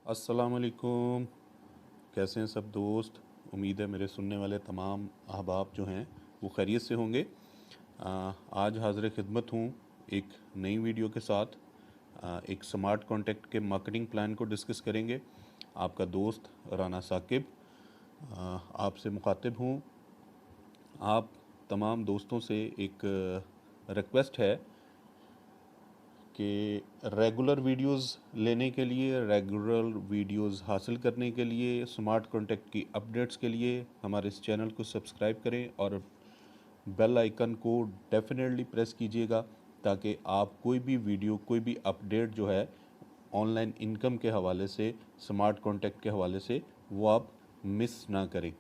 अस्सलामुअलैकुम। कैसे हैं सब दोस्त। उम्मीद है मेरे सुनने वाले तमाम अहबाब जो हैं वो खैरियत से होंगे। आज हाज़िर खिदमत हूँ एक नई वीडियो के साथ। एक स्मार्ट कॉन्टैक्ट के मार्केटिंग प्लान को डिस्कस करेंगे। आपका दोस्त राना साकिब आपसे मुखातिब हूँ। आप तमाम दोस्तों से एक रिक्वेस्ट है कि रेगुलर वीडियोस लेने के लिए, रेगुलर वीडियोस हासिल करने के लिए, स्मार्ट कॉन्टैक्ट की अपडेट्स के लिए हमारे इस चैनल को सब्सक्राइब करें और बेल आइकन को डेफिनेटली प्रेस कीजिएगा ताकि आप कोई भी वीडियो, कोई भी अपडेट जो है ऑनलाइन इनकम के हवाले से, स्मार्ट कॉन्टैक्ट के हवाले से, वो आप मिस ना करें।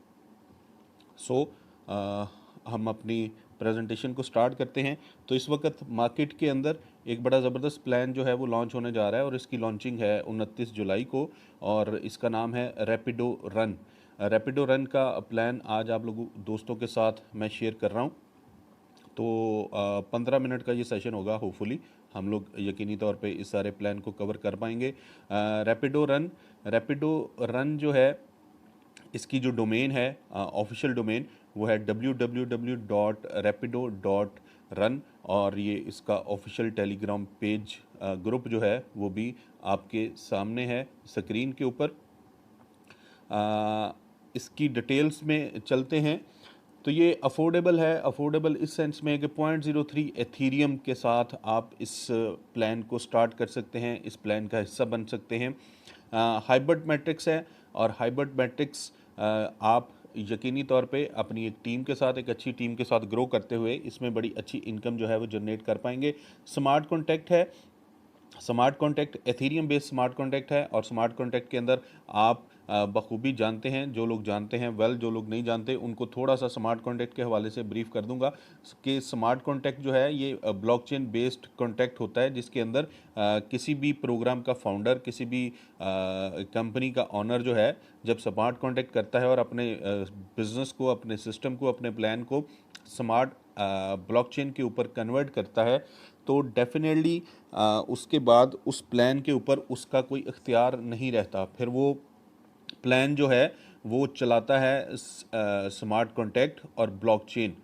हम अपनी प्रेजेंटेशन को स्टार्ट करते हैं। तो इस वक्त मार्केट के अंदर एक बड़ा ज़बरदस्त प्लान जो है वो लॉन्च होने जा रहा है और इसकी लॉन्चिंग है 29 जुलाई को और इसका नाम है रैपिडो रन। रैपिडो रन का प्लान आज आप लोगों दोस्तों के साथ मैं शेयर कर रहा हूँ। तो 15 मिनट का ये सेशन होगा। होपफुली हम लोग यकीनी तौर पे इस सारे प्लान को कवर कर पाएंगे। रैपिडो रन जो है, इसकी जो डोमेन है, ऑफिशियल डोमेन, वो है www.rapido.run और ये इसका ऑफिशियल टेलीग्राम पेज ग्रुप जो है वो भी आपके सामने है स्क्रीन के ऊपर। इसकी डिटेल्स में चलते हैं। तो ये अफोर्डेबल है। अफोर्डेबल इस सेंस में कि 0.03 एथीरियम के साथ आप इस प्लान को स्टार्ट कर सकते हैं, इस प्लान का हिस्सा बन सकते हैं। हाइब्रिड मैट्रिक्स है और हाइब्रिड मैट्रिक्स आप यकीनी तौर पे अपनी एक टीम के साथ, एक अच्छी टीम के साथ ग्रो करते हुए इसमें बड़ी अच्छी इनकम जो है वो जनरेट कर पाएंगे। स्मार्ट कॉन्टैक्ट है। Smart contact Ethereum based smart contact है और स्मार्ट कॉन्टैक्ट के अंदर आप बखूबी जानते हैं, जो लोग जानते हैं वेल, जो लोग नहीं जानते उनको थोड़ा सा स्मार्ट कॉन्टैक्ट के हवाले से ब्रीफ कर दूंगा कि स्मार्ट कॉन्टैक्ट जो है ये ब्लॉकचेन बेस्ड कॉन्टैक्ट होता है जिसके अंदर किसी भी प्रोग्राम का फाउंडर, किसी भी कंपनी का ऑनर जो है जब स्मार्ट कॉन्टैक्ट करता है और अपने बिजनेस को, अपने सिस्टम को, अपने प्लान को स्मार्ट ब्लॉकचेन के ऊपर कन्वर्ट करता है तो डेफिनेटली उसके बाद उस प्लान के ऊपर उसका कोई इख्तियार नहीं रहता। फिर वो प्लान जो है वो चलाता है स्मार्ट कॉन्टैक्ट और ब्लॉकचेन।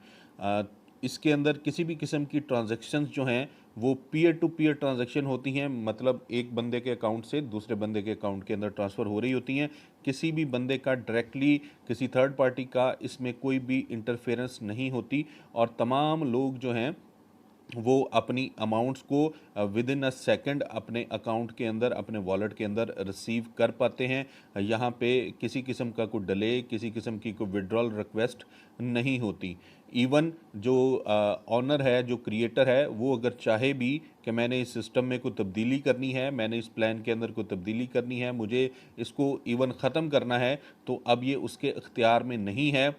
इसके अंदर किसी भी किस्म की ट्रांजैक्शंस जो हैं वो पीयर टू पीयर ट्रांजैक्शन होती हैं, मतलब एक बंदे के अकाउंट से दूसरे बंदे के अकाउंट के अंदर ट्रांसफ़र हो रही होती हैं। किसी भी बंदे का डायरेक्टली किसी थर्ड पार्टी का इसमें कोई भी इंटरफेरेंस नहीं होती और तमाम लोग जो हैं वो अपनी अमाउंट्स को विद इन अ सेकंड अपने अकाउंट के अंदर, अपने वॉलेट के अंदर रिसीव कर पाते हैं। यहाँ पे किसी किस्म का कोई डिले, किसी किस्म की कोई विड्रॉल रिक्वेस्ट नहीं होती। इवन जो ऑनर है, जो क्रिएटर है, वो अगर चाहे भी कि मैंने इस सिस्टम में कोई तब्दीली करनी है, मैंने इस प्लान के अंदर कोई तब्दीली करनी है, मुझे इसको इवन ख़त्म करना है, तो अब ये उसके इख्तियार में नहीं है।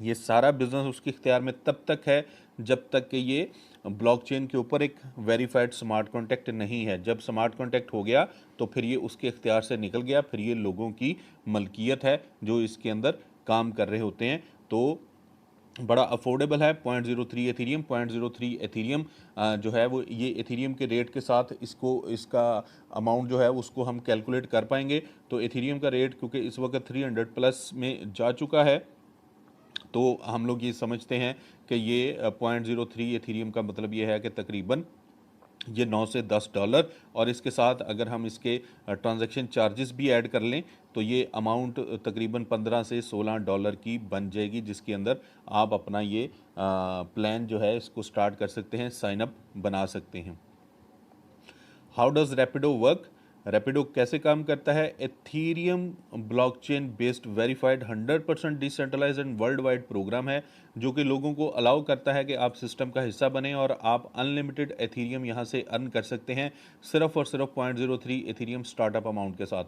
ये सारा बिजनेस उसके इख्तियार में तब तक है जब तक कि ये ब्लॉकचेन के ऊपर एक वेरीफाइड स्मार्ट कॉन्टैक्ट नहीं है। जब स्मार्ट कॉन्टैक्ट हो गया तो फिर ये उसके इख्तियार से निकल गया, फिर ये लोगों की मलकियत है जो इसके अंदर काम कर रहे होते हैं। तो बड़ा अफोर्डेबल है। 0.03 एथीरियम, 0.03 एथीरियम जो है वो ये एथीरियम के रेट के साथ इसका अमाउंट जो है उसको हम कैलकुलेट कर पाएंगे। तो एथीरियम का रेट क्योंकि इस वक्त 300 प्लस में जा चुका है तो हम लोग ये समझते हैं कि ये 0.03 एथीरियम का मतलब ये है कि तकरीबन ये 9 से $10 और इसके साथ अगर हम इसके ट्रांजैक्शन चार्जेस भी ऐड कर लें तो ये अमाउंट तकरीबन 15 से $16 की बन जाएगी, जिसके अंदर आप अपना ये प्लान जो है इसको स्टार्ट कर सकते हैं, साइन अप बना सकते हैं। How does Rapido work? Rapido कैसे काम करता है? Ethereum blockchain based verified 100% decentralize and world wide program है जो कि लोगों को अलाउ करता है कि आप सिस्टम का हिस्सा बने और आप अनलिमिटेड एथीरियम यहाँ से अर्न कर सकते हैं सिर्फ और सिर्फ 0.03 एथीरियम स्टार्टअप अमाउंट के साथ।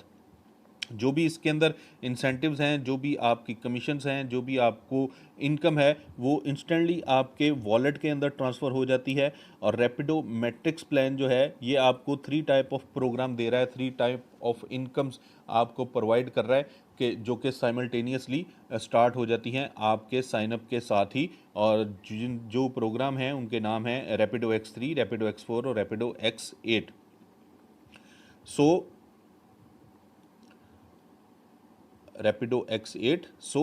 जो भी इसके अंदर इंसेंटिव्स हैं, जो भी आपकी कमीशंस हैं, जो भी आपको इनकम है वो इंस्टेंटली आपके वॉलेट के अंदर ट्रांसफ़र हो जाती है। और रैपिडो मैट्रिक्स प्लान जो है ये आपको 3 टाइप ऑफ प्रोग्राम दे रहा है, 3 टाइप ऑफ इनकम्स आपको प्रोवाइड कर रहा है कि जो कि साइमल्टेनियसली स्टार्ट हो जाती हैं आपके साइनअप के साथ ही। और जो प्रोग्राम हैं उनके नाम हैं रैपिडो X3, रैपिडो X4 और रैपिडो X8। सो रैपिडो X8। सो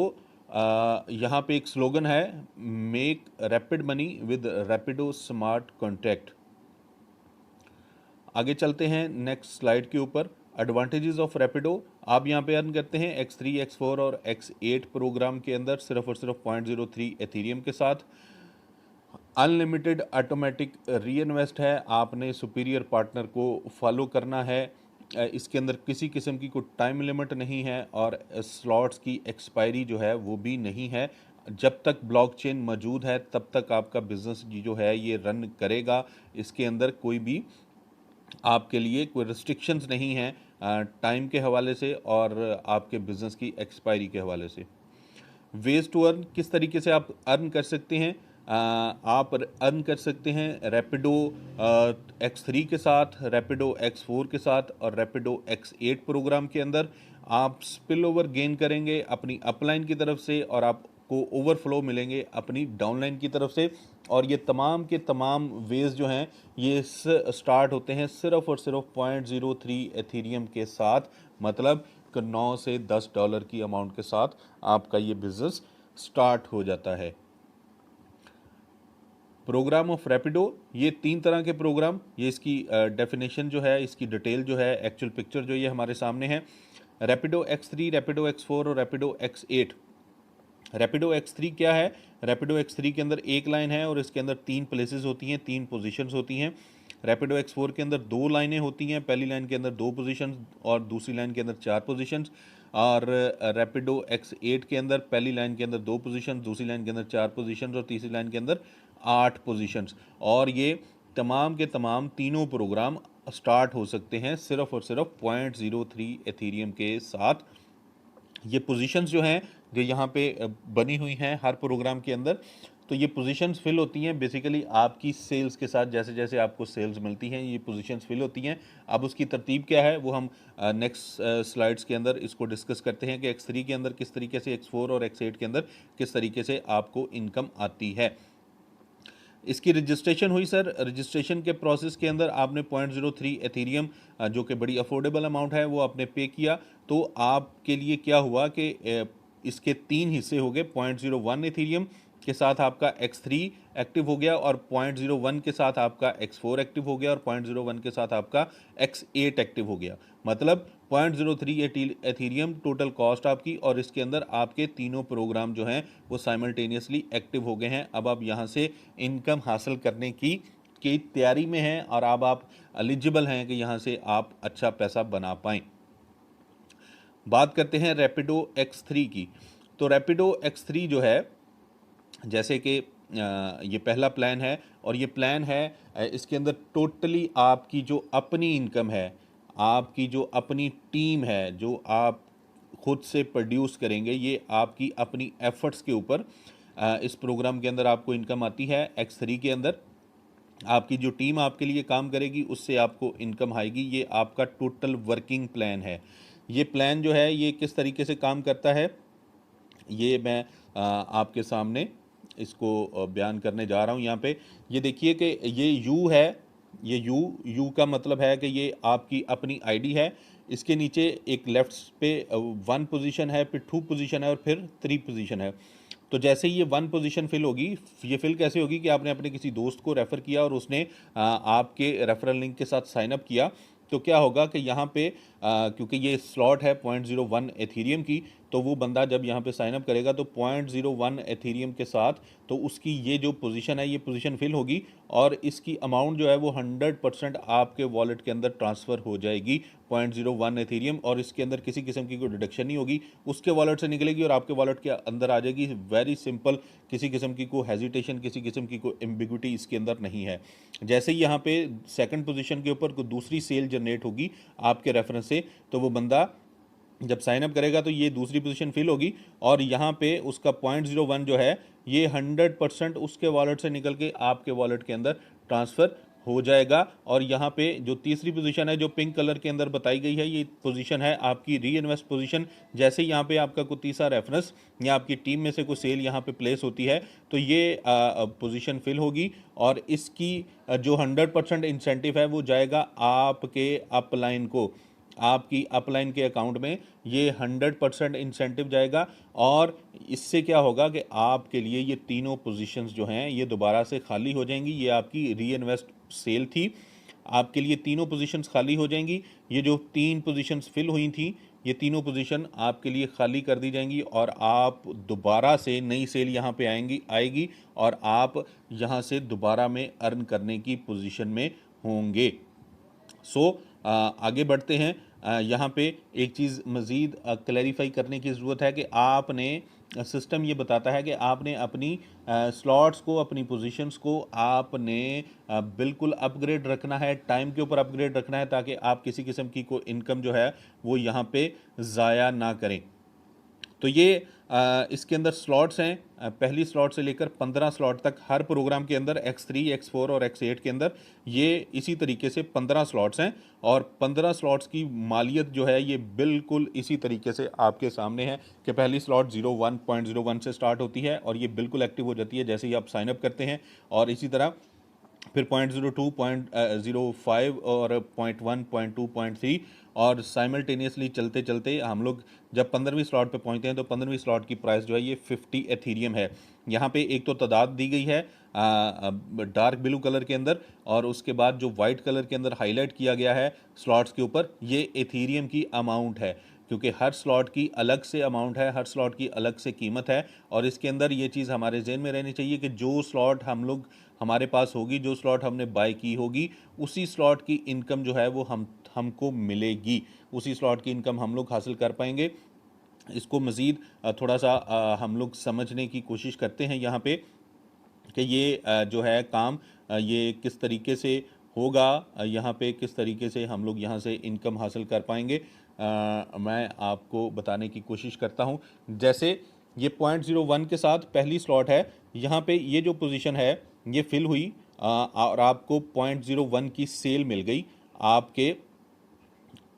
यहाँ पे एक स्लोगन है, make rapid money with Rapido smart contract. आगे चलते हैं नेक्स्ट स्लाइड के ऊपर। एडवांटेजेस ऑफ रैपिडो, आप यहाँ पे अर्न करते हैं X3, X4 और X8 प्रोग्राम के अंदर सिर्फ और सिर्फ 0.03 एथीरियम के साथ। अनलिमिटेड ऑटोमेटिक री इन्वेस्ट है, आपने सुपीरियर पार्टनर को फॉलो करना है। इसके अंदर किसी किस्म की कोई टाइम लिमिट नहीं है और स्लॉट्स की एक्सपायरी जो है वो भी नहीं है। जब तक ब्लॉकचेन मौजूद है तब तक आपका बिजनेस जो है ये रन करेगा। इसके अंदर कोई भी आपके लिए कोई रिस्ट्रिक्शंस नहीं है टाइम के हवाले से और आपके बिजनेस की एक्सपायरी के हवाले से। वेज टू अर्न, किस तरीके से आप अर्न कर सकते हैं? आप अर्न कर सकते हैं रैपिडो X3 के साथ, रैपिडो X4 के साथ और रैपिडो X8 प्रोग्राम के अंदर। आप स्पिल ओवर गेन करेंगे अपनी अपलाइन की तरफ से और आपको ओवरफ्लो मिलेंगे अपनी डाउनलाइन की तरफ से। और ये तमाम के तमाम वेज जो हैं ये स्टार्ट होते हैं सिर्फ और सिर्फ 0.03 एथीरियम के साथ, मतलब 9 से $10 की अमाउंट के साथ आपका ये बिजनेस स्टार्ट हो जाता है। प्रोग्राम ऑफ रैपिडो, ये 3 तरह के प्रोग्राम, ये इसकी डेफिनेशन जो है, इसकी डिटेल जो है, एक्चुअल पिक्चर जो ये हमारे सामने है। रैपिडो X3, रैपिडो X4 और रैपिडो X8। रैपिडो X3 क्या है? रैपिडो X3 के अंदर एक लाइन है और इसके अंदर 3 प्लेसेस होती हैं, 3 पोजीशंस होती हैं। रैपिडो X4 के अंदर 2 लाइनें होती हैं, पहली लाइन के अंदर 2 पोजीशंस और दूसरी लाइन के अंदर 4 पोजीशंस। और रैपिडो X8 के अंदर पहली लाइन के अंदर 2 पोजीशंस, दूसरी लाइन के अंदर 4 पोजीशंस और तीसरी लाइन के अंदर 8 पोजीशंस। और ये तमाम के तमाम तीनों प्रोग्राम स्टार्ट हो सकते हैं सिर्फ और सिर्फ 0.03 एथीरियम के साथ। ये पोजीशंस जो हैं जो यहाँ पे बनी हुई हैं हर प्रोग्राम के अंदर, तो ये पोजीशंस फिल होती हैं बेसिकली आपकी सेल्स के साथ। जैसे जैसे आपको सेल्स मिलती हैं ये पोजीशंस फिल होती हैं। अब उसकी तरतीब क्या है वो हम नेक्स्ट स्लाइड्स के अंदर इसको डिस्कस करते हैं कि X3 के अंदर किस तरीके से, X4 और X8 के अंदर किस तरीके से आपको इनकम आती है। इसकी रजिस्ट्रेशन हुई सर, रजिस्ट्रेशन के प्रोसेस के अंदर आपने 0.03 एथीरियम जो कि बड़ी अफोर्डेबल अमाउंट है वो आपने पे किया। तो आपके लिए क्या हुआ कि इसके 3 हिस्से हो गए। 0.01 एथीरियम के साथ आपका X3 एक्टिव हो गया और 0.01 के साथ आपका X4 एक्टिव हो गया और 0.01 के साथ आपका X8 एक्टिव हो गया। मतलब 0.03 एथीरियम टोटल कॉस्ट आपकी, और इसके अंदर आपके तीनों प्रोग्राम जो हैं वो साइमल्टेनियसली एक्टिव हो गए हैं। अब आप यहाँ से इनकम हासिल करने की तैयारी में हैं और अब आप एलिजिबल हैं कि यहाँ से आप अच्छा पैसा बना पाएँ। बात करते हैं रैपिडो X3 की। तो रैपिडो X3 जो है, जैसे कि ये पहला प्लान है और ये प्लान है इसके अंदर टोटली आपकी जो अपनी इनकम है, आपकी जो अपनी टीम है, जो आप खुद से प्रोड्यूस करेंगे, ये आपकी अपनी एफर्ट्स के ऊपर इस प्रोग्राम के अंदर आपको इनकम आती है। X3 के अंदर आपकी जो टीम आपके लिए काम करेगी उससे आपको इनकम आएगी। ये आपका टोटल वर्किंग प्लान है। ये प्लान जो है ये किस तरीके से काम करता है ये मैं आपके सामने इसको बयान करने जा रहा हूँ। यहाँ पे ये देखिए कि ये यू है, ये यू का मतलब है कि ये आपकी अपनी आईडी है। इसके नीचे एक लेफ्ट पे 1 पोजीशन है, फिर 2 पोजीशन है और फिर 3 पोजीशन है। तो जैसे ही ये 1 पोजीशन फिल होगी, ये फिल कैसे होगी कि आपने अपने किसी दोस्त को रेफ़र किया और उसने आपके रेफरल लिंक के साथ साइन अप किया। तो क्या होगा कि यहाँ पे क्योंकि ये स्लॉट है 0.01 एथीरियम की, तो वो बंदा जब यहाँ पे साइन अप करेगा तो 0.01 एथीरियम के साथ तो उसकी ये जो पोजीशन है ये पोजीशन फिल होगी और इसकी अमाउंट जो है वो 100% आपके वॉलेट के अंदर ट्रांसफ़र हो जाएगी 0.01 एथीरियम, और इसके अंदर किसी किस्म की कोई डिडक्शन नहीं होगी, उसके वॉलेट से निकलेगी और आपके वॉलेट के अंदर आ जाएगी। वेरी सिंपल, किसी किस्म की कोई हेजिटेशन, किसी किस्म की कोई एम्बिग्विटी इसके अंदर नहीं है। जैसे ही यहाँ पे सेकंड पोजीशन के ऊपर कोई दूसरी सेल जनरेट होगी आपके रेफरेंस से, तो वो बंदा जब साइन अप करेगा तो ये दूसरी पोजीशन फिल होगी और यहाँ पे उसका 0.01 जो है ये 100% उसके वॉलेट से निकल के आपके वॉलेट के अंदर ट्रांसफ़र हो जाएगा। और यहाँ पे जो तीसरी पोजीशन है जो पिंक कलर के अंदर बताई गई है, ये पोजीशन है आपकी री इन्वेस्ट पोजीशन। जैसे ही यहाँ पे आपका कोई तीसरा रेफरेंस या आपकी टीम में से कोई सेल यहाँ पे प्लेस होती है तो ये पोजीशन फिल होगी और इसकी जो 100% इंसेंटिव है वो जाएगा आपके अपलाइन को। आपकी अपलाइन के अकाउंट में ये 100% इंसेंटिव जाएगा। और इससे क्या होगा कि आपके लिए ये तीनों पोजीशंस जो हैं ये दोबारा से खाली हो जाएंगी। ये आपकी री इन्वेस्ट सेल थी, आपके लिए तीनों पोजीशंस खाली हो जाएंगी। ये जो 3 पोजीशंस फिल हुई थी, ये तीनों पोजीशन आपके लिए खाली कर दी जाएंगी और आप दोबारा से नई सेल यहाँ पे आएगी और आप यहाँ से दोबारा में अर्न करने की पोजीशन में होंगे। आगे बढ़ते हैं। यहाँ पे एक चीज़ मज़ीद क्लैरिफाई करने की ज़रूरत है कि आपने सिस्टम ये बताता है कि आपने अपनी स्लॉट्स को, अपनी पोजीशंस को आपने बिल्कुल अपग्रेड रखना है, टाइम के ऊपर अपग्रेड रखना है, ताकि आप किसी किस्म की कोई इनकम जो है वो यहाँ पे ज़ाया ना करें। तो ये इसके अंदर स्लॉट्स हैं, पहली स्लॉट से लेकर 15 स्लॉट तक हर प्रोग्राम के अंदर X3, X4 और X8 के अंदर ये इसी तरीके से 15 स्लॉट्स हैं। और 15 स्लॉट्स की मालियत जो है ये बिल्कुल इसी तरीके से आपके सामने है कि पहली स्लॉट 01.01 से स्टार्ट होती है और ये बिल्कुल एक्टिव हो जाती है जैसे ही आप साइनअप करते हैं। और इसी तरह फिर 0.02, 0.05 और 0.1, 0.2, 0.3 और साइमल्टेनियसली चलते चलते हम लोग जब 15वीं स्लॉट पे पहुंचते हैं तो 15वीं स्लॉट की प्राइस जो है ये 50 एथीरियम है। यहाँ पे एक तो तादाद दी गई है डार्क ब्लू कलर के अंदर, और उसके बाद जो वाइट कलर के अंदर हाईलाइट किया गया है स्लॉट्स के ऊपर, ये एथीरियम की अमाउंट है, क्योंकि हर स्लॉट की अलग से अमाउंट है, हर स्लॉट की अलग से कीमत है। और इसके अंदर ये चीज़ हमारे जहन में रहनी चाहिए कि जो स्लॉट हमारे पास होगी, जो स्लॉट हमने बाय की होगी, उसी स्लॉट की इनकम जो है वो हमको मिलेगी, उसी स्लॉट की इनकम हम लोग हासिल कर पाएंगे। इसको मज़ीद थोड़ा सा हम लोग समझने की कोशिश करते हैं यहाँ पे कि ये जो है काम ये किस तरीके से होगा, यहाँ पे किस तरीके से हम लोग यहाँ से इनकम हासिल कर पाएंगे। मैं आपको बताने की कोशिश करता हूँ। जैसे ये 0.01 के साथ पहली स्लॉट है, यहाँ पे ये जो पोजीशन है ये फिल हुई और आपको 0.01 की सेल मिल गई आपके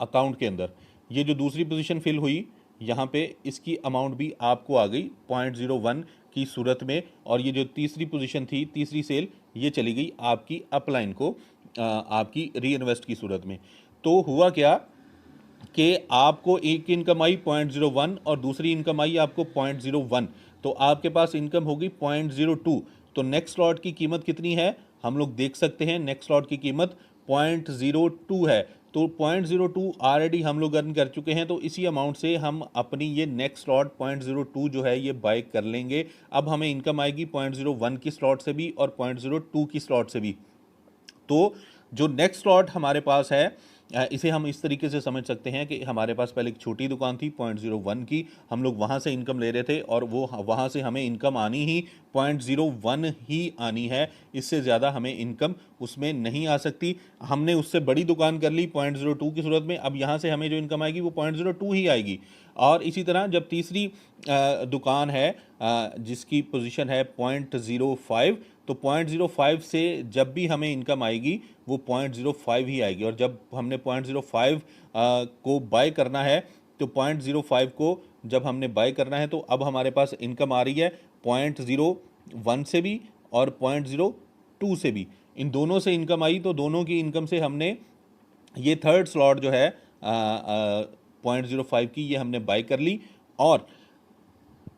अकाउंट के अंदर। ये जो दूसरी पोजीशन फिल हुई यहाँ पे इसकी अमाउंट भी आपको आ गई 0.01 की सूरत में। और ये जो तीसरी पोजीशन थी, तीसरी सेल, ये चली गई आपकी अपलाइन को आपकी री इन्वेस्ट की सूरत में। तो हुआ क्या कि आपको एक इनकम आई 0.01 और दूसरी इनकम आई आपको 0.01, तो आपके पास इनकम होगी 0.02। तो नेक्स्ट स्लॉट की कीमत कितनी है हम लोग देख सकते हैं, नेक्स्ट स्लॉट की कीमत 0.02 है। तो 0.02 ऑलरेडी हम लोग अर्न कर चुके हैं, तो इसी अमाउंट से हम अपनी ये नेक्स्ट स्लॉट 0.02 जो है ये बाय कर लेंगे। अब हमें इनकम आएगी 0.01 की स्लॉट से भी और 0.02 की स्लॉट से भी। तो जो नेक्स्ट स्लॉट हमारे पास है इसे हम इस तरीके से समझ सकते हैं कि हमारे पास पहले एक छोटी दुकान थी 0.01 की, हम लोग वहाँ से इनकम ले रहे थे और वो वहाँ से हमें इनकम आनी ही 0.01 ही आनी है, इससे ज़्यादा हमें इनकम उसमें नहीं आ सकती। हमने उससे बड़ी दुकान कर ली 0.02 की सूरत में, अब यहाँ से हमें जो इनकम आएगी वो 0.02 ही आएगी। और इसी तरह जब तीसरी दुकान है जिसकी पोजीशन है 0.05, तो 0.05 से जब भी हमें इनकम आएगी वो 0.05 ही आएगी। और जब हमने 0.05 को बाय करना है, तो 0.05 को जब हमने बाय करना है तो अब हमारे पास इनकम आ रही है 0.01 से भी और 0.02 से भी, इन दोनों से इनकम आई। तो दोनों की इनकम से हमने ये थर्ड स्लॉट जो है 0.05 की, ये हमने बाय कर ली। और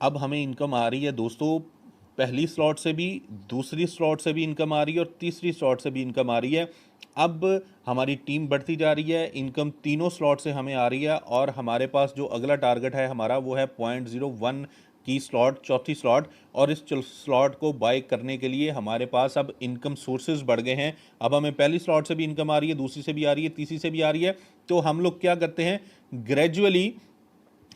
अब हमें इनकम आ रही है दोस्तों पहली स्लॉट से भी, दूसरी स्लॉट से भी इनकम आ रही है और तीसरी स्लॉट से भी इनकम आ रही है। अब हमारी टीम बढ़ती जा रही है, इनकम तीनों स्लॉट से हमें आ रही है और हमारे पास जो अगला टारगेट है हमारा वो है 0.01 की स्लॉट, चौथी स्लॉट। और इस स्लॉट को बाय करने के लिए हमारे पास अब इनकम सोर्सेज बढ़ गए हैं। अब हमें पहली स्लॉट से भी इनकम आ रही है, दूसरी से भी आ रही है, तीसरी से भी आ रही है। तो हम लोग क्या करते हैं, ग्रेजुअली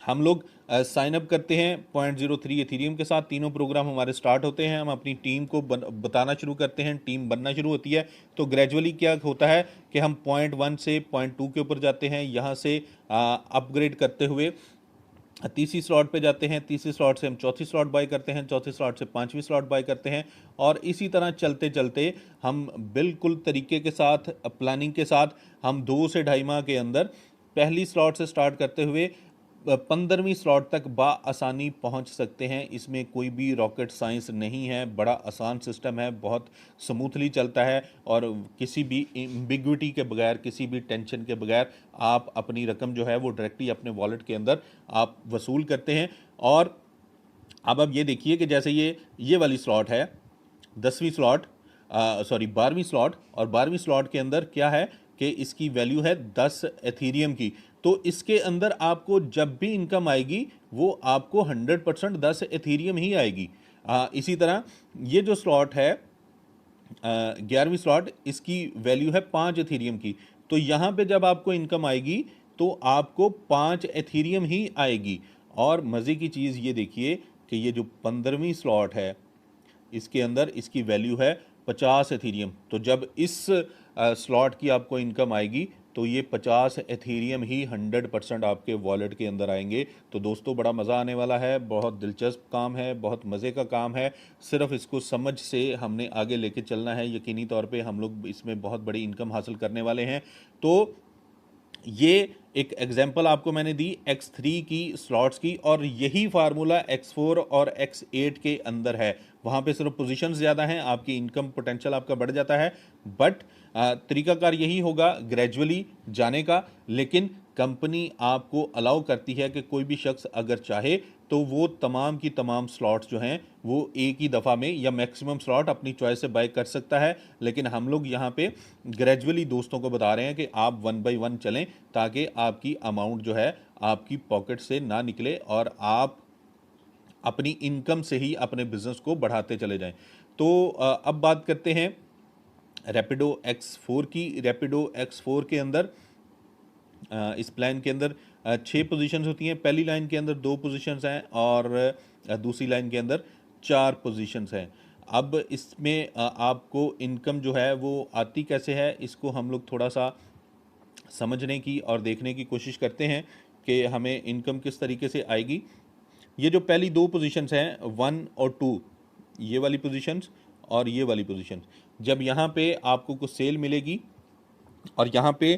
हम लोग साइन अप करते हैं 0.03 एथीरियम के साथ। तीनों प्रोग्राम हमारे स्टार्ट होते हैं, हम अपनी टीम को बताना शुरू करते हैं, टीम बनना शुरू होती है। तो ग्रेजुअली क्या होता है कि हम 0.1 से 0.2 के ऊपर जाते हैं, यहाँ से अपग्रेड करते हुए तीसरी स्लॉट पे जाते हैं, तीसरी स्लॉट से हम चौथी स्लॉट बाय करते हैं, चौथी स्लॉट से पांचवी स्लॉट बाय करते हैं। और इसी तरह चलते चलते हम बिल्कुल तरीके के साथ, प्लानिंग के साथ, हम 2 से 2.5 माह के अंदर पहली स्लॉट से स्टार्ट करते हुए 15वीं स्लॉट तक आसानी पहुंच सकते हैं। इसमें कोई भी रॉकेट साइंस नहीं है, बड़ा आसान सिस्टम है, बहुत स्मूथली चलता है और किसी भी एम्बिग्विटी के बगैर, किसी भी टेंशन के बगैर आप अपनी रकम जो है वो डायरेक्टली अपने वॉलेट के अंदर आप वसूल करते हैं। और अब ये देखिए कि जैसे ये वाली स्लॉट है 10वीं स्लॉट, सॉरी 12वीं स्लॉट, और 12वीं स्लॉट के अंदर क्या है कि इसकी वैल्यू है 10 एथीरियम की। तो इसके अंदर आपको जब भी इनकम आएगी वो आपको 100% 10 एथीरियम ही आएगी। इसी तरह ये जो स्लॉट है 11वीं स्लॉट, इसकी वैल्यू है 5 एथीरियम की। तो यहाँ पे जब आपको इनकम आएगी तो आपको 5 एथीरियम ही आएगी। और मज़े की चीज़ ये देखिए कि ये जो 15वीं स्लॉट है इसके अंदर इसकी वैल्यू है 50 एथीरियम। तो जब इस स्लॉट की आपको इनकम आएगी तो ये 50 एथीरियम ही 100% आपके वॉलेट के अंदर आएंगे। तो दोस्तों बड़ा मज़ा आने वाला है, बहुत दिलचस्प काम है, बहुत मज़े का काम है। सिर्फ इसको समझ से हमने आगे लेके चलना है, यकीनी तौर पे हम लोग इसमें बहुत बड़ी इनकम हासिल करने वाले हैं। तो ये एक एग्जांपल आपको मैंने दी X3 की स्लॉट्स की, और यही फार्मूला X4 और X8 के अंदर है। वहाँ पे सिर्फ पोजीशन ज़्यादा हैं, आपकी इनकम पोटेंशियल आपका बढ़ जाता है, बट तरीकाकार यही होगा ग्रेजुअली जाने का। लेकिन कंपनी आपको अलाउ करती है कि कोई भी शख्स अगर चाहे तो वो तमाम की तमाम स्लॉट्स जो हैं वो एक ही दफ़ा में या मैक्सिमम स्लॉट अपनी चॉइस से बाय कर सकता है। लेकिन हम लोग यहाँ पे ग्रेजुअली दोस्तों को बता रहे हैं कि आप 1 बाय 1 चलें, ताकि आपकी अमाउंट जो है आपकी पॉकेट से ना निकले और आप अपनी इनकम से ही अपने बिजनेस को बढ़ाते चले जाएं। तो अब बात करते हैं रैपिडो X4 की। रैपिडो X4 के अंदर इस प्लान के अंदर 6 पोजीशंस होती हैं। पहली लाइन के अंदर 2 पोजीशंस हैं और दूसरी लाइन के अंदर 4 पोजीशंस हैं। अब इसमें आपको इनकम जो है वो आती कैसे है, इसको हम लोग थोड़ा सा समझने की और देखने की कोशिश करते हैं कि हमें इनकम किस तरीके से आएगी। ये जो पहली 2 पोजीशंस हैं 1 और 2, ये वाली पोजीशंस और ये वाली पोजीशंस, जब यहाँ पे आपको कुछ सेल मिलेगी और यहाँ पे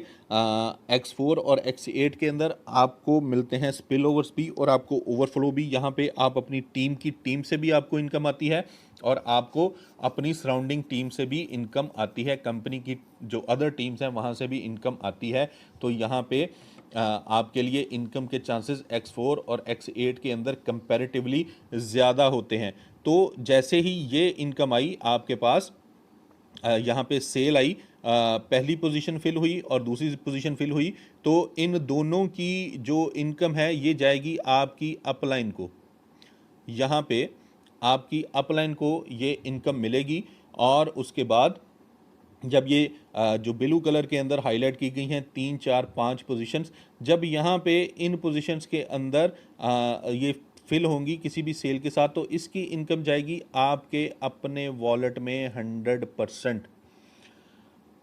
X4 और X8 के अंदर आपको मिलते हैं स्पिल ओवर्स भी और आपको ओवरफ्लो भी। यहाँ पे आप अपनी टीम से भी आपको इनकम आती है और आपको अपनी सराउंडिंग टीम से भी इनकम आती है, कंपनी की जो अदर टीम्स हैं वहाँ से भी इनकम आती है। तो यहाँ पे आपके लिए इनकम के चांसेस X4 और X8 के अंदर कंपैरेटिवली ज़्यादा होते हैं। तो जैसे ही ये इनकम आई आपके पास, यहाँ पे सेल आई, पहली पोजीशन फिल हुई और दूसरी पोजीशन फिल हुई, तो इन दोनों की जो इनकम है ये जाएगी आपकी अपलाइन को। यहाँ पे आपकी अपलाइन को ये इनकम मिलेगी। और उसके बाद जब ये जो ब्लू कलर के अंदर हाईलाइट की गई हैं 3, 4, 5 पोजीशंस, जब यहाँ पे इन पोजीशंस के अंदर ये फिल होंगी किसी भी सेल के साथ, तो इसकी इनकम जाएगी आपके अपने वॉलेट में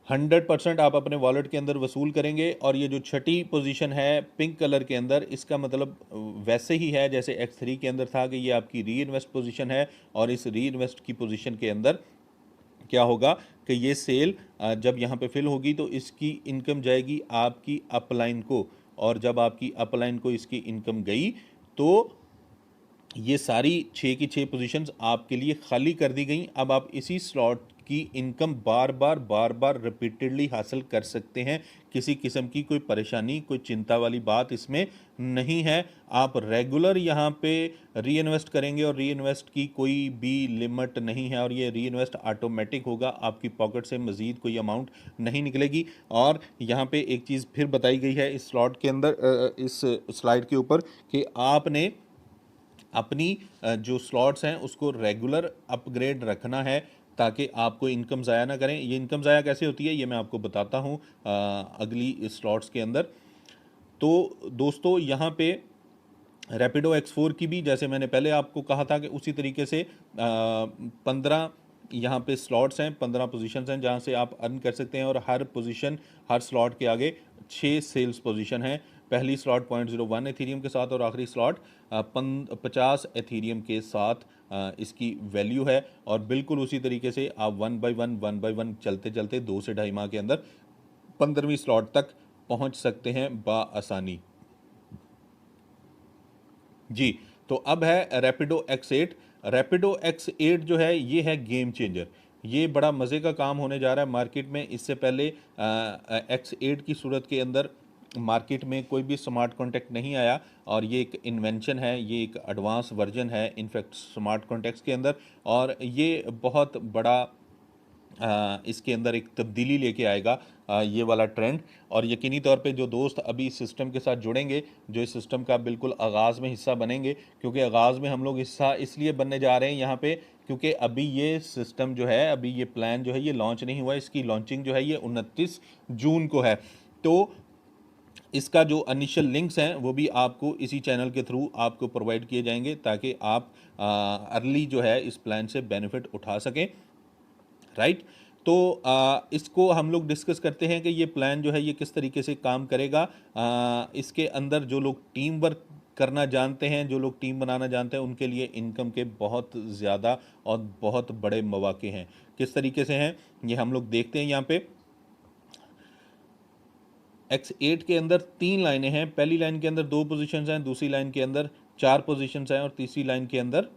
100% आप अपने वॉलेट के अंदर वसूल करेंगे। और ये जो छठी पोजीशन है पिंक कलर के अंदर, इसका मतलब वैसे ही है जैसे X3 के अंदर था कि ये आपकी री इन्वेस्ट पोजीशन है। और इस री इन्वेस्ट की पोजीशन के अंदर क्या होगा कि ये सेल जब यहाँ पे फिल होगी तो इसकी इनकम जाएगी आपकी अपलाइन को, और जब आपकी अपलाइन को इसकी इनकम गई तो ये सारी 6 की 6 पोजीशंस आपके लिए खाली कर दी गई। अब आप इसी स्लॉट की इनकम बार बार रिपीटेडली हासिल कर सकते हैं। किसी किस्म की कोई परेशानी, कोई चिंता वाली बात इसमें नहीं है। आप रेगुलर यहाँ पे री इन्वेस्ट करेंगे और री इन्वेस्ट की कोई भी लिमिट नहीं है और ये री इन्वेस्ट ऑटोमेटिक होगा, आपकी पॉकेट से मज़ीद कोई अमाउंट नहीं निकलेगी। और यहाँ पे एक चीज़ फिर बताई गई है इस स्लॉट के अंदर, इस स्लाइड के ऊपर, कि आपने अपनी जो स्लॉट्स हैं उसको रेगुलर अपग्रेड रखना है ताकि आपको इनकम ज़ाया ना करें। ये इनकम ज़ाया कैसे होती है ये मैं आपको बताता हूँ अगली स्लॉट्स के अंदर। तो दोस्तों यहाँ पे रैपिडो X4 की भी जैसे मैंने पहले आपको कहा था कि उसी तरीके से 15 यहाँ पे स्लॉट्स हैं, 15 पोजीशंस हैं जहाँ से आप अर्न कर सकते हैं। और हर पोजीशन, हर स्लॉट के आगे 6 सेल्स पोजीशन हैं। पहली स्लॉट 0.01 एथीरियम के साथ और आखिरी स्लॉट 50 एथीरियम के साथ इसकी वैल्यू है। और बिल्कुल उसी तरीके से आप 1 बाय 1 चलते चलते 2 से 2.5 माह के अंदर 15वीं स्लॉट तक पहुँच सकते हैं बआसानी। जी, तो अब है रैपिडो X8। रैपिडो X8 जो है ये है गेम चेंजर। ये बड़ा मज़े का काम होने जा रहा है मार्केट में। इससे पहले X8 की सूरत के अंदर मार्केट में कोई भी स्मार्ट कॉन्टैक्ट नहीं आया, और ये एक इन्वेंशन है, ये एक एडवांस वर्जन है इनफैक्ट स्मार्ट कॉन्टैक्ट्स के अंदर, और ये बहुत बड़ा इसके अंदर एक तब्दीली लेके आएगा ये वाला ट्रेंड। और यकीनी तौर पे जो दोस्त अभी इस सिस्टम के साथ जुड़ेंगे, जो इस सिस्टम का बिल्कुल आगाज़ में हिस्सा बनेंगे, क्योंकि आगाज़ में हम लोग हिस्सा इसलिए बनने जा रहे हैं यहाँ पे, क्योंकि अभी ये सिस्टम जो है, अभी ये प्लान जो है ये लॉन्च नहीं हुआ। इसकी लॉन्चिंग जो है ये 29 जून को है। तो इसका जो इनिशियल लिंक्स हैं वो भी आपको इसी चैनल के थ्रू आपको प्रोवाइड किए जाएंगे, ताकि आप अर्ली जो है इस प्लान से बेनिफिट उठा सकें, राइट। तो इसको हम लोग डिस्कस करते हैं कि ये प्लान जो है ये किस तरीके से काम करेगा। इसके अंदर जो लोग टीम वर्क करना जानते हैं, जो लोग टीम बनाना जानते हैं, उनके लिए इनकम के बहुत ज़्यादा और बहुत बड़े मौके हैं। किस तरीके से हैं ये हम लोग देखते हैं यहाँ पे। X8 के अंदर 3 लाइनें हैं। पहली लाइन के अंदर 2 पोजीशंस हैं, दूसरी लाइन के अंदर 4 पोजीशंस हैं, और तीसरी लाइन के अंदर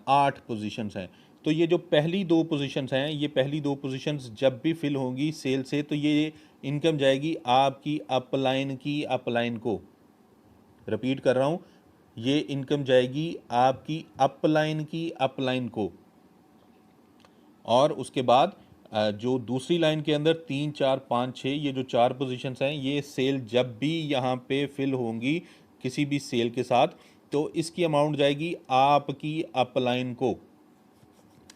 8 पोजीशंस हैं। तो ये जो पहली 2 पोजीशंस हैं, ये पहली 2 पोजीशंस जब भी फिल होंगी सेल से, तो ये इनकम जाएगी आपकी अपलाइन की अपलाइन को। रिपीट कर रहा हूँ, ये इनकम जाएगी आपकी अपलाइन की अपलाइन को। और उसके बाद जो दूसरी लाइन के अंदर 3, 4, 5, 6 ये जो 4 पोजीशंस हैं, ये सेल जब भी यहाँ पे फिल होंगी किसी भी सेल के साथ, तो इसकी अमाउंट जाएगी आपकी अपलाइन को।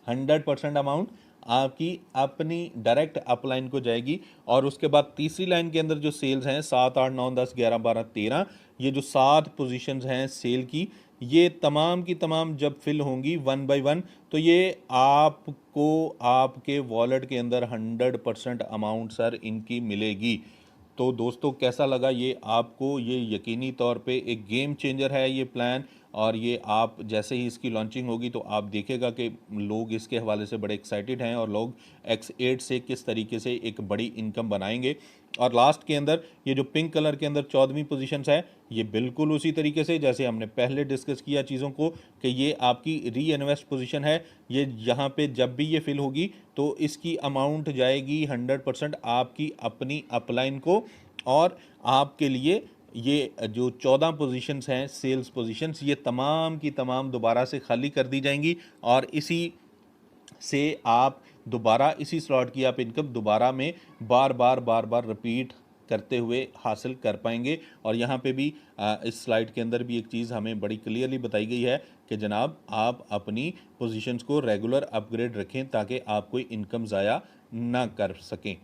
100% अमाउंट आपकी अपनी डायरेक्ट अपलाइन को जाएगी। और उसके बाद तीसरी लाइन के अंदर जो सेल्स हैं 7, 8, 9, 10, 11, 12, 13, ये जो 7 पोजीशंस हैं सेल की, ये तमाम की तमाम जब फिल होंगी 1 बाय 1, तो ये आपको आपके वॉलेट के अंदर 100% अमाउंट सर इनकी मिलेगी। तो दोस्तों कैसा लगा ये आपको? ये यकीनी तौर पे एक गेम चेंजर है ये प्लान। और ये आप जैसे ही इसकी लॉन्चिंग होगी तो आप देखेगा कि लोग इसके हवाले से बड़े एक्साइटेड हैं, और लोग X8 से किस तरीके से एक बड़ी इनकम बनाएंगे। और लास्ट के अंदर ये जो पिंक कलर के अंदर 14वीं पोजीशन है, ये बिल्कुल उसी तरीके से जैसे हमने पहले डिस्कस किया चीज़ों को, कि ये आपकी री इन्वेस्ट पोजीशन है। ये यहाँ पे जब भी ये फिल होगी तो इसकी अमाउंट जाएगी 100% आपकी अपनी अपलाइन को। और आपके लिए ये जो 14 पोजीशंस हैं सेल्स पोजीशंस, ये तमाम की तमाम दोबारा से खाली कर दी जाएंगी, और इसी से आप दोबारा इसी स्लॉट की आप इनकम दोबारा में बार बार रिपीट करते हुए हासिल कर पाएंगे। और यहाँ पे भी इस स्लाइड के अंदर भी एक चीज़ हमें बड़ी क्लियरली बताई गई है कि जनाब आप अपनी पोजीशंस को रेगुलर अपग्रेड रखें, ताकि आप कोई इनकम ज़ाया ना कर सकें।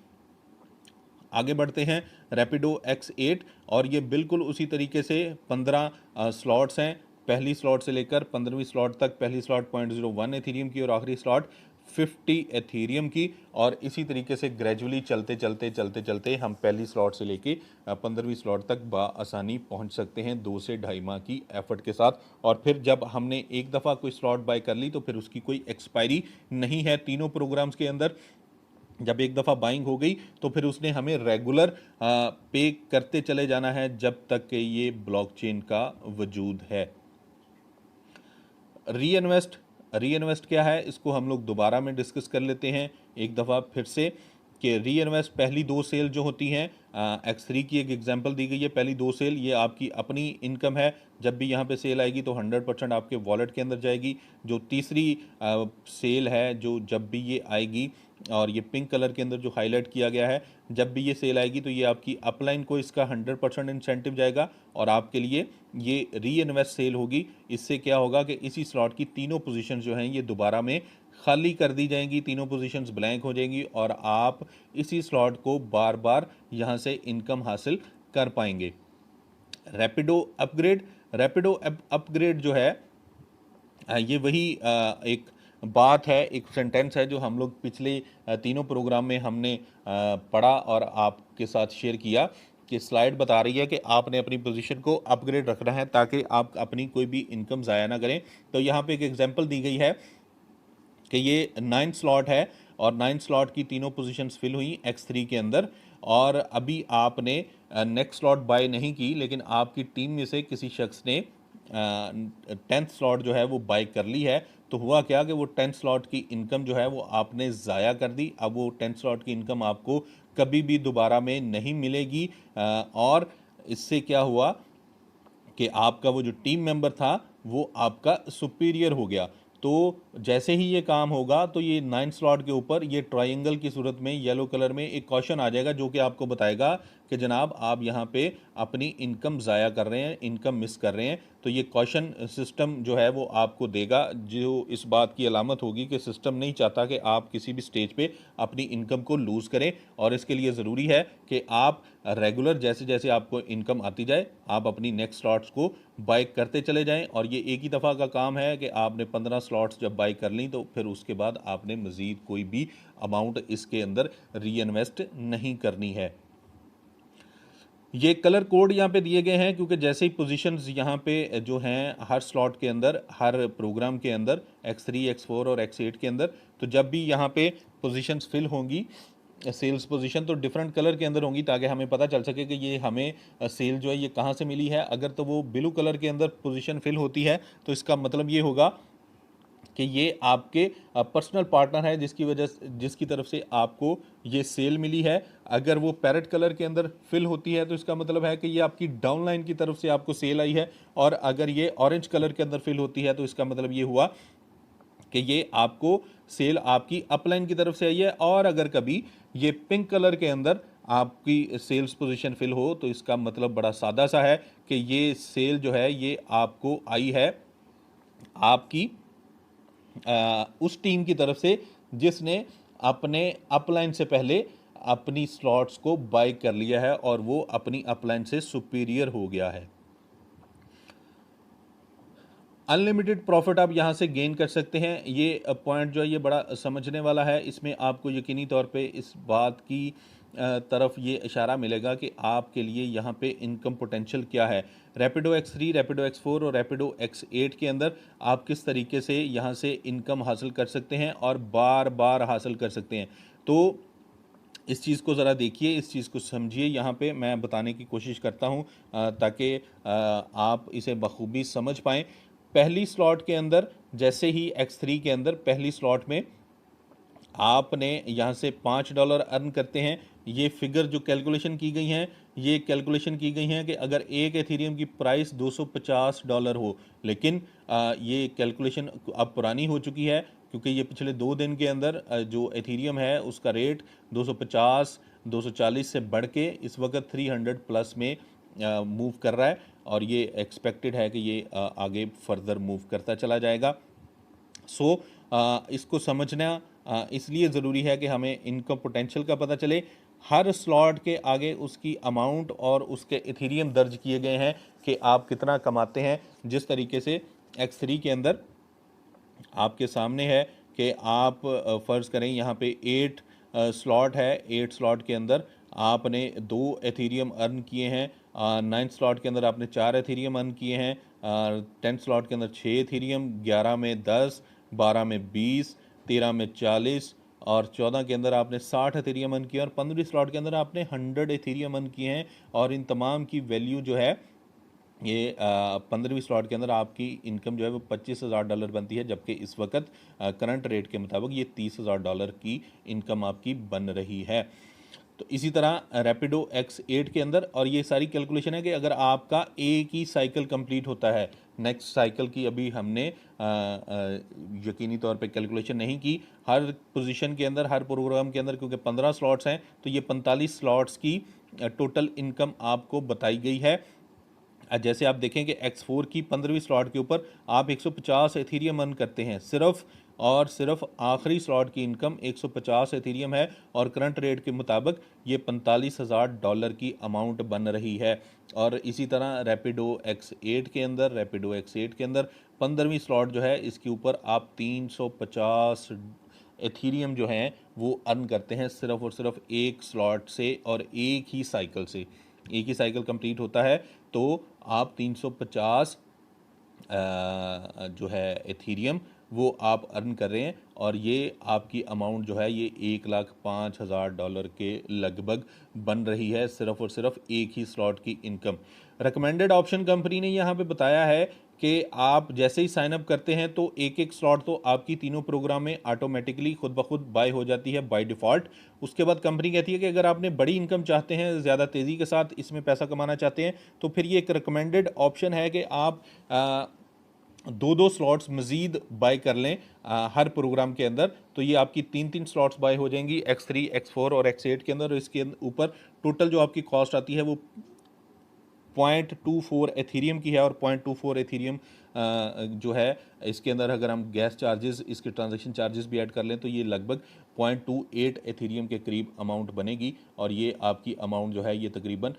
आगे बढ़ते हैं रैपिडो X8, और ये बिल्कुल उसी तरीके से 15 स्लॉट्स हैं। पहली स्लॉट से लेकर 15वीं स्लॉट तक। पहली स्लॉट 0.01 एथीरियम की, और आखिरी स्लॉट 50 एथीरियम की। और इसी तरीके से ग्रेजुअली चलते चलते हम पहली स्लॉट से लेके 15वीं स्लॉट तक आसानी पहुंच सकते हैं 2 से 2.5 माह की एफर्ट के साथ। और फिर जब हमने एक दफ़ा कोई स्लॉट बाय कर ली तो फिर उसकी कोई एक्सपायरी नहीं है तीनों प्रोग्राम्स के अंदर। जब एक दफ़ा बाइंग हो गई तो फिर उसने हमें रेगुलर पे करते चले जाना है जब तक कि ये ब्लॉकचेन का वजूद है। री इन्वेस्ट क्या है, इसको हम लोग दोबारा में डिस्कस कर लेते हैं एक दफ़ा फिर से, कि री इन्वेस्ट पहली 2 सेल जो होती हैं, X3 की एक एग्जांपल दी गई है। पहली 2 सेल ये आपकी अपनी इनकम है। जब भी यहाँ पे सेल आएगी तो 100% आपके वॉलेट के अंदर जाएगी। जो तीसरी सेल है, जो जब भी ये आएगी, और ये पिंक कलर के अंदर जो हाईलाइट किया गया है, जब भी ये सेल आएगी तो ये आपकी अपलाइन को इसका 100% इंसेंटिव जाएगा, और आपके लिए ये री इन्वेस्ट सेल होगी। इससे क्या होगा कि इसी स्लॉट की तीनों पोजीशन जो हैं ये दोबारा में खाली कर दी जाएंगी, तीनों पोजीशंस ब्लैंक हो जाएंगी, और आप इसी स्लॉट को बार बार यहाँ से इनकम हासिल कर पाएंगे। रैपिडो अपग्रेड जो है, ये वही एक बात है, एक सेंटेंस है जो हम लोग पिछले तीनों प्रोग्राम में हमने पढ़ा और आपके साथ शेयर किया, कि स्लाइड बता रही है कि आपने अपनी पोजीशन को अपग्रेड रखना है ताकि आप अपनी कोई भी इनकम ज़ाया ना करें। तो यहाँ पे एक एग्जांपल दी गई है कि ये 9 स्लॉट है, और 9 स्लॉट की तीनों पोजीशंस फिल हुई X3 के अंदर, और अभी आपने नेक्स्ट स्लॉट बाय नहीं की, लेकिन आपकी टीम में से किसी शख्स ने 10th स्लॉट जो है वो बाई कर ली है, तो हुआ क्या कि वो 10th स्लॉट की इनकम जो है वो आपने ज़ाया कर दी। अब वो 10th स्लॉट की इनकम आपको कभी भी दोबारा में नहीं मिलेगी। और इससे क्या हुआ कि आपका वो जो टीम मेंबर था वो आपका सुपीरियर हो गया। तो जैसे ही ये काम होगा तो ये 9 स्लॉट के ऊपर ये ट्रायंगल की सूरत में येलो कलर में एक क्वेश्चन आ जाएगा जो कि आपको बताएगा कि जनाब आप यहाँ पे अपनी इनकम ज़ाया कर रहे हैं, इनकम मिस कर रहे हैं। तो ये क्वेश्चन सिस्टम जो है वो आपको देगा, जो इस बात की अलामत होगी कि सिस्टम नहीं चाहता कि आप किसी भी स्टेज पे अपनी इनकम को लूज़ करें। और इसके लिए ज़रूरी है कि आप रेगुलर जैसे जैसे आपको इनकम आती जाए आप अपनी नेक्स्ट स्लॉट्स को बाई करते चले जाएं। और ये एक ही दफ़ा का काम है कि आपने 15 स्लॉट्स जब बाई कर ली तो फिर उसके बाद आपने मज़ीद कोई भी अमाउंट इसके अंदर री इन्वेस्ट नहीं करनी है। ये कलर कोड यहाँ पे दिए गए हैं क्योंकि जैसे ही पोजीशंस यहाँ पे जो हैं हर स्लॉट के अंदर, हर प्रोग्राम के अंदर X3, X4 और X8 के अंदर, तो जब भी यहाँ पे पोजीशंस फिल होंगी सेल्स पोजीशन तो डिफरेंट कलर के अंदर होंगी ताकि हमें पता चल सके कि ये हमें सेल जो है ये कहाँ से मिली है। अगर तो वो ब्लू कलर के अंदर पोजीशन फिल होती है तो इसका मतलब ये होगा कि ये आपके पर्सनल पार्टनर है जिसकी तरफ से आपको ये सेल मिली है। अगर वो पैरेट कलर के अंदर फिल होती है तो इसका मतलब है कि ये आपकी डाउनलाइन की तरफ से आपको सेल आई है। और अगर ये ऑरेंज कलर के अंदर फिल होती है तो इसका मतलब ये हुआ कि ये आपको सेल आपकी अपलाइन की तरफ से आई है। और अगर कभी ये पिंक कलर के अंदर आपकी सेल्स पोजीशन फिल हो तो इसका मतलब बड़ा सादा सा है कि ये सेल जो है ये आपको आई है आपकी उस टीम की तरफ से जिसने अपने अपलाइन से पहले अपनी स्लॉट्स को बाय कर लिया है और वो अपनी अपलाइन से सुपीरियर हो गया है। अनलिमिटेड प्रॉफिट आप यहाँ से गेन कर सकते हैं। ये पॉइंट जो है ये बड़ा समझने वाला है। इसमें आपको यकीनी तौर पे इस बात की तरफ ये इशारा मिलेगा कि आपके लिए यहाँ पे इनकम पोटेंशियल क्या है। रैपिडो X3, रैपिडो X4 और रैपिडो X8 के अंदर आप किस तरीके से यहाँ से इनकम हासिल कर सकते हैं और बार बार हासिल कर सकते हैं। तो इस चीज़ को ज़रा देखिए, इस चीज़ को समझिए। यहाँ पे मैं बताने की कोशिश करता हूँ ताकि आप इसे बखूबी समझ पाएँ। पहली स्लॉट के अंदर जैसे ही X3 के अंदर पहली स्लॉट में आपने यहाँ से $5 अर्न करते हैं। ये फिगर जो कैलकुलेशन की गई हैं ये कैलकुलेशन की गई हैं कि अगर एक एथीरियम की प्राइस $250 हो, लेकिन ये कैलकुलेशन अब पुरानी हो चुकी है क्योंकि ये पिछले 2 दिन के अंदर जो एथीरियम है उसका रेट 250 240 से बढ़ के इस वक्त 300 प्लस में मूव कर रहा है। और ये एक्सपेक्टेड है कि ये आगे फर्दर मूव करता चला जाएगा। सो इसको समझना इसलिए ज़रूरी है कि हमें इनकम पोटेंशियल का पता चले। हर स्लॉट के आगे उसकी अमाउंट और उसके इथीरियम दर्ज किए गए हैं कि आप कितना कमाते हैं। जिस तरीके से X3 के अंदर आपके सामने है कि आप फ़र्ज़ करें यहाँ पे 8 स्लॉट है, 8 स्लॉट के अंदर आपने 2 एथीरियम अर्न किए हैं। 9 स्लॉट के अंदर आपने 4 एथीरियम अर्न किए हैं। 10 स्लॉट के अंदर 6 एथीरियम, 11 में 10, 12 में 20, 13 में 40 और 14 के अंदर आपने 60 एथीरियम अर्न किए और 15वीं स्लॉट के अंदर आपने 100 एथीरियम अर्न किए हैं। और इन तमाम की वैल्यू जो है ये 15वीं स्लॉट के अंदर आपकी इनकम जो है वो $25,000 बनती है, जबकि इस वक्त करंट रेट के मुताबिक ये $30,000 की इनकम आपकी बन रही है। तो इसी तरह रैपिडो X8 के अंदर, और ये सारी कैलकुलेशन है कि अगर आपका एक ही साइकिल कंप्लीट होता है, नेक्स्ट साइकिल की अभी हमने यकीनी तौर पे कैलकुलेशन नहीं की। हर पोजीशन के अंदर, हर प्रोग्राम के अंदर क्योंकि 15 स्लॉट्स हैं तो ये 45 स्लॉट्स की टोटल इनकम आपको बताई गई है। जैसे आप देखें कि X4 की 15वीं स्लॉट के ऊपर आप 150 एथीरियम अर्न करते हैं सिर्फ और सिर्फ। आखिरी स्लॉट की इनकम 150 एथीरियम है और करंट रेट के मुताबिक ये $45,000 की अमाउंट बन रही है। और इसी तरह रैपिडो X8 के अंदर, रैपिडो X8 के अंदर 15वीं स्लॉट जो है इसके ऊपर आप 350 एथीरियम जो हैं वो अर्न करते हैं सिर्फ और सिर्फ एक स्लॉट से और एक ही साइकिल से। एक ही साइकिल कंप्लीट होता है तो आप 350 जो है एथीरियम वो आप अर्न कर रहे हैं और ये आपकी अमाउंट जो है ये $1,05,000 के लगभग बन रही है सिर्फ और सिर्फ एक ही स्लॉट की इनकम। रिकमेंडेड ऑप्शन कंपनी ने यहाँ पे बताया है कि आप जैसे ही साइन अप करते हैं तो एक एक स्लॉट तो आपकी तीनों प्रोग्राम में ऑटोमेटिकली खुद ब खुद बाय हो जाती है बाय डिफ़ॉल्ट। उसके बाद कंपनी कहती है कि अगर आपने बड़ी इनकम चाहते हैं, ज़्यादा तेज़ी के साथ इसमें पैसा कमाना चाहते हैं, तो फिर ये एक रिकमेंडेड ऑप्शन है कि आप दो दो स्लॉट्स मज़ीद बाय कर लें हर प्रोग्राम के अंदर। तो ये आपकी तीन तीन स्लॉट्स बाय हो जाएंगी X3, X4 और X8 के अंदर। और इसके ऊपर टोटल जो आपकी कॉस्ट आती है वो 0.24 एथीरियम की है। और 0.24 एथीरियम जो है इसके अंदर अगर हम गैस चार्जेस, इसके ट्रांजैक्शन चार्जेस भी ऐड कर लें तो ये लगभग 0.28 एथीरियम के करीब अमाउंट बनेगी। और ये आपकी अमाउंट जो है ये तकरीबन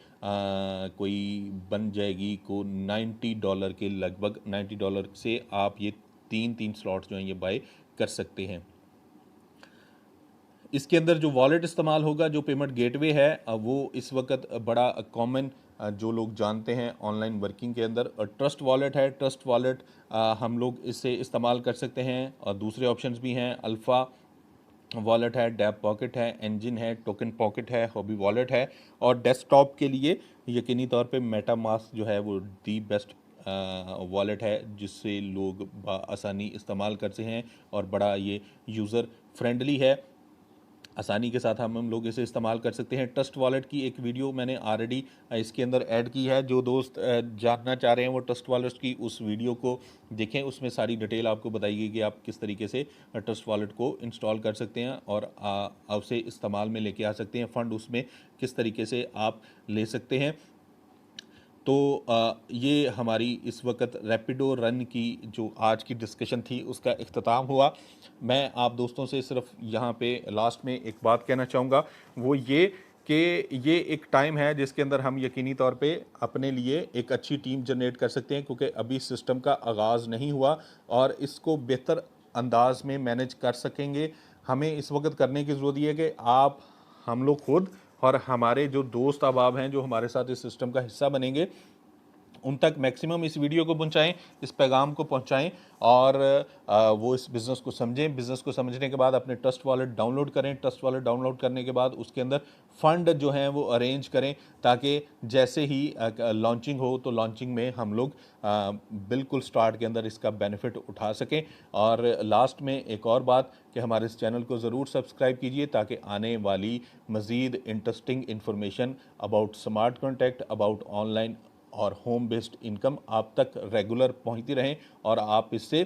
कोई बन जाएगी को $90 के लगभग। $90 से आप ये तीन तीन स्लॉट्स जो हैं ये बाय कर सकते हैं। इसके अंदर जो वॉलेट इस्तेमाल होगा, जो पेमेंट गेटवे है, वो इस वक्त बड़ा कॉमन जो लोग जानते हैं ऑनलाइन वर्किंग के अंदर ट्रस्ट वॉलेट है। ट्रस्ट वॉलेट हम लोग इससे इस्तेमाल कर सकते हैं। और दूसरे ऑप्शंस भी हैं, अल्फ़ा वॉलेट है, डैप पॉकेट है, एंजिन है, टोकन पॉकेट है, हॉबी वॉलेट है। और डेस्कटॉप के लिए यकीनी तौर पे मेटामास्क जो है वो दी बेस्ट वॉलेट है, जिससे लोग आसानी इस्तेमाल करते हैं और बड़ा ये यूज़र फ्रेंडली है। आसानी के साथ हम लोग इसे इस्तेमाल कर सकते हैं। ट्रस्ट वॉलेट की एक वीडियो मैंने ऑलरेडी इसके अंदर ऐड की है। जो दोस्त जानना चाह रहे हैं वो ट्रस्ट वॉलेट की उस वीडियो को देखें, उसमें सारी डिटेल आपको बताई गई कि आप किस तरीके से ट्रस्ट वॉलेट को इंस्टॉल कर सकते हैं और उसे इस्तेमाल में लेके आ सकते हैं। फ़ंड उसमें किस तरीके से आप ले सकते हैं। तो ये हमारी इस वक्त रैपिडो रन की जो आज की डिस्कशन थी उसका इख्तिताम हुआ। मैं आप दोस्तों से सिर्फ यहाँ पे लास्ट में एक बात कहना चाहूँगा, वो ये कि ये एक टाइम है जिसके अंदर हम यकीनी तौर पे अपने लिए एक अच्छी टीम जनरेट कर सकते हैं, क्योंकि अभी सिस्टम का आगाज़ नहीं हुआ और इसको बेहतर अंदाज में मैनेज कर सकेंगे। हमें इस वक्त करने की ज़रूरत ये है कि आप, हम लोग खुद और हमारे जो दोस्त अहबाब हैं जो हमारे साथ इस सिस्टम का हिस्सा बनेंगे, उन तक मैक्सिमम इस वीडियो को पहुंचाएं, इस पैगाम को पहुंचाएं और वो इस बिज़नेस को समझें। बिज़नेस को समझने के बाद अपने ट्रस्ट वॉलेट डाउनलोड करें। ट्रस्ट वॉलेट डाउनलोड करने के बाद उसके अंदर फ़ंड जो हैं वो अरेंज करें, ताकि जैसे ही लॉन्चिंग हो तो लॉन्चिंग में हम लोग बिल्कुल स्टार्ट के अंदर इसका बेनिफिट उठा सकें। और लास्ट में एक और बात कि हमारे इस चैनल को ज़रूर सब्सक्राइब कीजिए, ताकि आने वाली मज़ीद interesting information about smart contact, about online और होम बेस्ड इनकम आप तक रेगुलर पहुंचती रहें और आप इससे